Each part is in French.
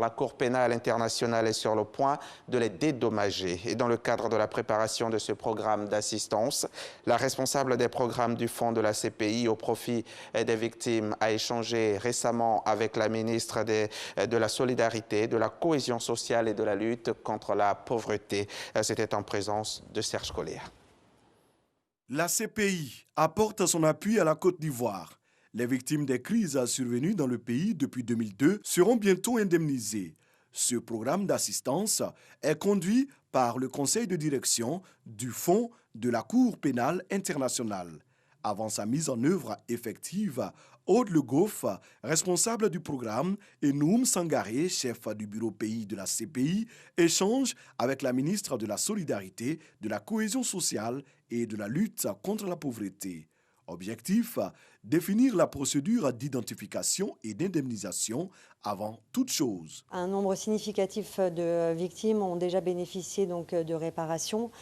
La Cour pénale internationale est sur le point de les dédommager. Et dans le cadre de la préparation de ce programme d'assistance, la responsable des programmes du fonds de la CPI au profit des victimes a échangé récemment avec la ministre de la Solidarité, de la Cohésion sociale et de la lutte contre la pauvreté. C'était en présence de Serge Collier. La CPI apporte son appui à la Côte d'Ivoire. Les victimes des crises survenues dans le pays depuis 2002 seront bientôt indemnisées. Ce programme d'assistance est conduit par le conseil de direction du Fonds de la Cour pénale internationale. Avant sa mise en œuvre effective, Aude Le Goff, responsable du programme, et Noum Sangaré, chef du bureau pays de la CPI, échangent avec la ministre de la Solidarité, de la Cohésion sociale et de la lutte contre la pauvreté. Objectif, définir la procédure d'identification et d'indemnisation avant toute chose. Un nombre significatif de victimes ont déjà bénéficié de réparation.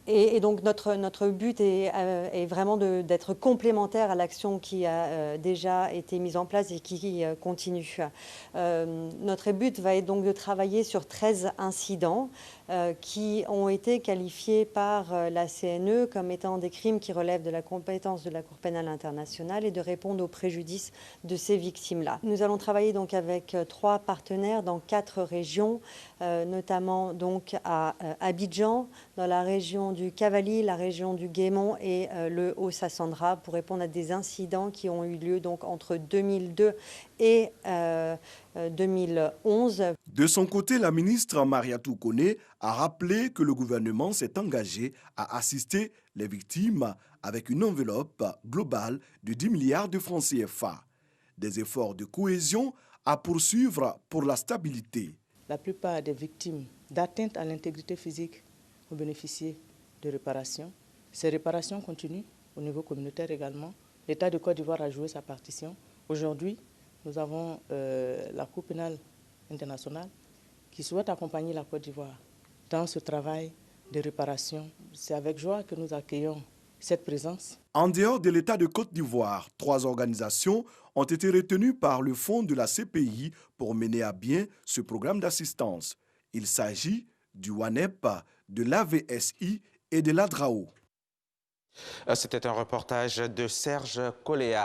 Et donc notre but est vraiment d'être complémentaire à l'action qui a déjà été mise en place et qui continue. Notre but va être donc de travailler sur 13 incidents qui ont été qualifiés par la CNE comme étant des crimes qui relèvent de la compétence de la Cour pénale internationale et de répondre aux préjudices de ces victimes-là. Nous allons travailler donc avec 3 partenaires dans 4 régions, notamment donc à Abidjan, dans la région du Cavali, la région du Guémont et le Haut-Sassandra pour répondre à des incidents qui ont eu lieu donc entre 2002 et 2011. De son côté, la ministre Mariatou Koné a rappelé que le gouvernement s'est engagé à assister les victimes avec une enveloppe globale de 10 milliards de francs CFA. Des efforts de cohésion à poursuivre pour la stabilité. La plupart des victimes d'atteinte à l'intégrité physique ont bénéficié de réparations. Ces réparations continuent au niveau communautaire également. L'État de Côte d'Ivoire a joué sa partition. Aujourd'hui, nous avons la Cour pénale internationale qui souhaite accompagner la Côte d'Ivoire dans ce travail de réparation. C'est avec joie que nous accueillons cette présence. En dehors de l'État de Côte d'Ivoire, 3 organisations ont été retenues par le fonds de la CPI pour mener à bien ce programme d'assistance. Il s'agit du WANEP, de l'AVSI et de l'ADRAO. C'était un reportage de Serge Collier.